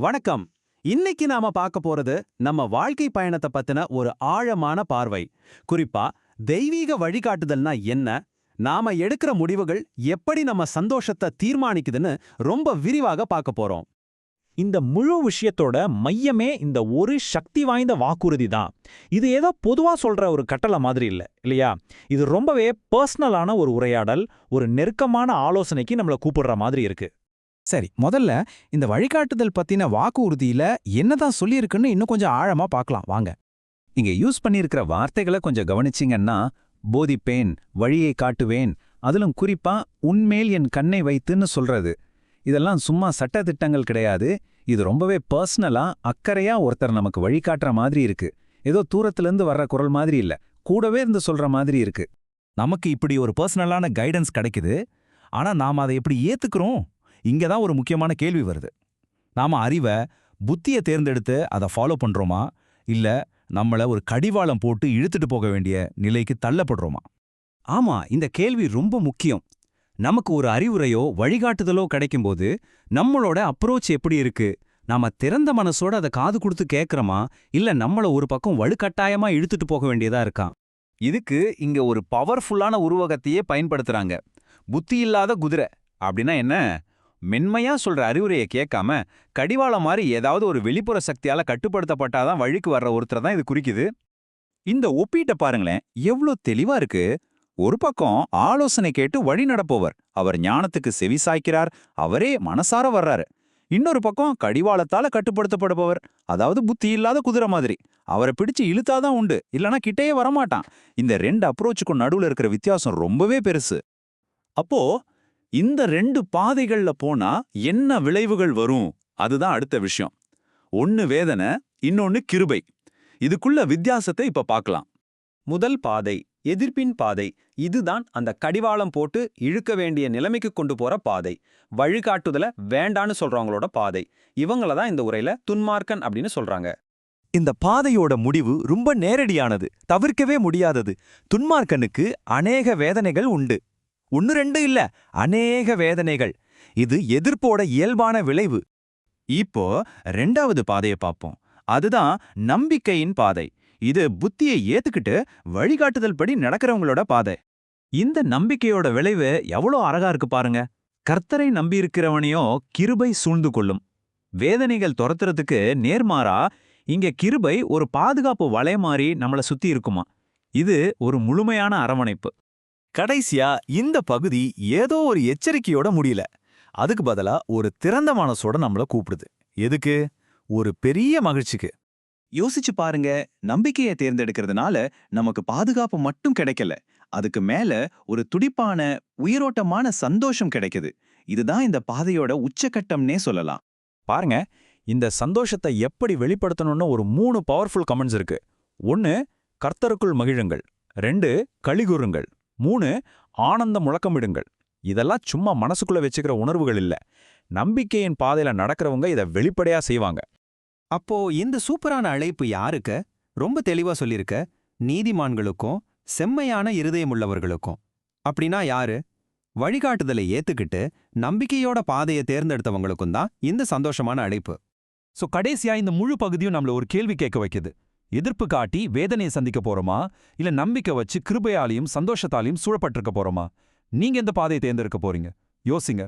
வணக்கம். இன்னைக்கு நாம பார்க்க போறது நம்ம வாழ்க்கை பயணத்தை பத்தின ஒரு ஆழமான பார்வை. குறிப்பா தெய்வீக வழிகாட்டுதல்னா என்ன, நாம எடுக்கிற முடிவுகள் எப்படி நம்ம சந்தோஷத்தை தீர்மானிக்குதுன்னு ரொம்ப விரிவாக பார்க்க போறோம். இந்த முழு விஷயத்தோட மையமே இந்த ஒரு சக்தி வாய்ந்த வாக்குறுதி தான். இது ஏதோ பொதுவா சொல்ற ஒரு கட்டளை மாதிரி இல்லையா? இது ரொம்பவே பர்சனலான ஒரு உரையாடல், ஒரு நெருக்கமான ஆலோசனைக்கு நம்மள கூப்பிடுற மாதிரி இருக்கு. சரி, முதல்ல இந்த வழிகாட்டுதல் பத்தின வாக்குறுதியில என்னதான் சொல்லியிருக்குன்னு இன்னும் கொஞ்சம் ஆழமா பார்க்கலாம் வாங்க. இங்க யூஸ் பண்ணியிருக்கிற வார்த்தைகளை கொஞ்சம் கவனிச்சிங்கன்னா, போதிப்பேன், வழியை காட்டுவேன், அதிலும் குறிப்பா உன்மேல் என் கண்ணை வைத்துன்னு சொல்றது. இதெல்லாம் சும்மா சட்டதிட்டங்கள் கிடையாது. இது ரொம்பவே பர்சனலா, அக்கறையா ஒருத்தர் நமக்கு வழிகாட்டுற மாதிரி இருக்கு. ஏதோ தூரத்திலிருந்து வர்ற குரல் மாதிரி இல்ல, கூடவே இருந்து சொல்ற மாதிரி இருக்கு. நமக்கு இப்படி ஒரு பர்சனலான கைடன்ஸ் கிடைக்குது. ஆனா நாம அதை எப்படி ஏத்துக்கிறோம்? இங்கதான் ஒரு முக்கியமான கேள்வி வருது. நாம அறிவை, புத்தியை தேர்ந்தெடுத்து அதை ஃபாலோ பண்றோமா, இல்ல நம்மள ஒரு கடிவாளம் போட்டு இழுத்துட்டு போக வேண்டிய நிலைக்கு தள்ளப்படுறோமா? ஆமா, இந்த கேள்வி ரொம்ப முக்கியம். நமக்கு ஒரு அறிவுரையோ வழிகாட்டுதலோ கிடைக்கும்போது நம்மளோட அப்ரோச் எப்படி இருக்கு? நாம திறந்த மனசோட அதை காது கொடுத்து கேட்கறோமா, இல்ல நம்மள ஒரு பக்கம் வலுக்கட்டாயமா இழுத்துட்டு போக வேண்டியதா இருக்கா? இதுக்கு இங்க ஒரு பவர்ஃபுல்லான உருவகத்தையே பயன்படுத்துறாங்க. புத்தி இல்லாத குதிரை அப்படின்னா என்ன? மென்மையா சொல்ற அறிவுரையை கேட்காம கடிவாளம் மாதிரி ஏதாவது ஒரு வெளிப்புற சக்தியால கட்டுப்படுத்தப்பட்டாதான் வழிக்கு வர்ற ஒருத்தர் தான் இது குறிக்குது. இந்த ஒப்பீட்டை பாருங்களேன், எவ்ளோ தெளிவா இருக்கு. ஒரு பக்கம் ஆலோசனை கேட்டு வழி நடப்பவர், அவர் ஞானத்துக்கு செவி சாய்க்கிறார், அவரே மனசார வர்றாரு. இன்னொரு பக்கம் கடிவாளத்தால கட்டுப்படுத்தப்படுபவர், அதாவது புத்தி இல்லாத குதிரை மாதிரி, அவரை பிடிச்சு இழுத்தாதான் உண்டு, இல்லனா கிட்டேயே வரமாட்டான். இந்த ரெண்டு அப்ரோச்சுக்கும் நடுவுல இருக்கிற வித்தியாசம் ரொம்பவே பெருசு. அப்போ இந்த ரெண்டு பாதைகள்ல போனா என்ன விளைவுகள் வரும்? அதுதான் அடுத்த விஷயம். ஒன்னு வேதனை, இன்னொன்னு கிருபை. இதுக்குள்ள வித்தியாசத்தை இப்ப பார்க்கலாம். முதல் பாதை, எதிர்ப்பின் பாதை. இதுதான் அந்த கடிவாளம் போட்டு இழுக்க வேண்டிய நிலைமைக்கு கொண்டு போற பாதை. வழிகாட்டுதல வேண்டான்னு சொல்றவங்களோட பாதை. இவங்கள தான் இந்த உரையில துன்மார்க்கன் அப்படின்னு சொல்றாங்க. இந்த பாதையோட முடிவு ரொம்ப நேரடியானது, தவிர்க்கவே முடியாதது. துன்மார்க்கனுக்கு அநேக வேதனைகள் உண்டு. 1-2 இல்ல, அநேக வேதனைகள். இது எதிர்ப்போட இயல்பான விளைவு. இப்போ ரெண்டாவது பாதையை பார்ப்போம். அதுதான் நம்பிக்கையின் பாதை. இது புத்தியை ஏத்துக்கிட்டு வழிகாட்டுதல் படி நடக்கிறவங்களோட பாதை. இந்த நம்பிக்கையோட விளைவு எவ்வளோ அழகா இருக்கு பாருங்க. கர்த்தரை நம்பியிருக்கிறவனையோ கிருபை சூழ்ந்து கொள்ளும். வேதனைகள் துரத்துறதுக்கு நேர்மாறா இங்க கிருபை ஒரு பாதுகாப்பு வலை மாதிரி நம்மள சுத்தி இருக்குமா. இது ஒரு முழுமையான அரவணைப்பு. கடைசியா இந்த பகுதி ஏதோ ஒரு எச்சரிக்கையோட முடியல. அதுக்கு பதிலா ஒரு திறந்த மனசோட நம்மள கூப்பிடுது. எதுக்கு? ஒரு பெரிய மகிழ்ச்சிக்கு. யோசிச்சு பாருங்க, நம்பிக்கையை தேர்ந்தெடுக்கிறதுனால நமக்கு பாதுகாப்பு மட்டும் கிடைக்கல, அதுக்கு மேல ஒரு துடிப்பான, உயிரோட்டமான சந்தோஷம் கிடைக்குது. இதுதான் இந்த பாதையோட உச்சகட்டம்னே சொல்லலாம். பாருங்க, இந்த சந்தோஷத்தை எப்படி வெளிப்படுத்தணும்னு ஒரு 3 பவர்ஃபுல் கமெண்ட்ஸ் இருக்கு. 1, கர்த்தருக்குள் மகிழுங்கள். 2, களிகூறுங்கள். 3, ஆனந்த முழக்கமிடுங்கள். இதெல்லாம் சும்மா மனசுக்குள்ள வச்சுக்கிற உணர்வுகள் இல்ல. நம்பிக்கையின் பாதையில நடக்கிறவங்க இதை வெளிப்படையா செய்வாங்க. அப்போ இந்த சூப்பரான அழைப்பு யாருக்கு? ரொம்ப தெளிவா சொல்லியிருக்க. நீதிமான்களுக்கும் செம்மையான இருதயமுள்ளவர்களுக்கும். அப்படின்னா யாரு? வழிகாட்டுதலை ஏத்துக்கிட்டு நம்பிக்கையோட பாதையை தேர்ந்தெடுத்தவங்களுக்கும் தான் இந்த சந்தோஷமான அழைப்பு. கடைசியா இந்த முழு பகுதியும் நம்மள ஒரு கேள்வி கேட்க வைக்குது. எதிர்ப்பு காட்டி வேதனையை சந்திக்க போறோமா, இல்ல நம்பிக்கை வச்சு கிருபையாலையும் சந்தோஷத்தாலையும் சூழப்பட்டிருக்க போறோமா? நீங்க எந்த பாதையை தேர்ந்தெடுக்க போறீங்க? யோசிங்க.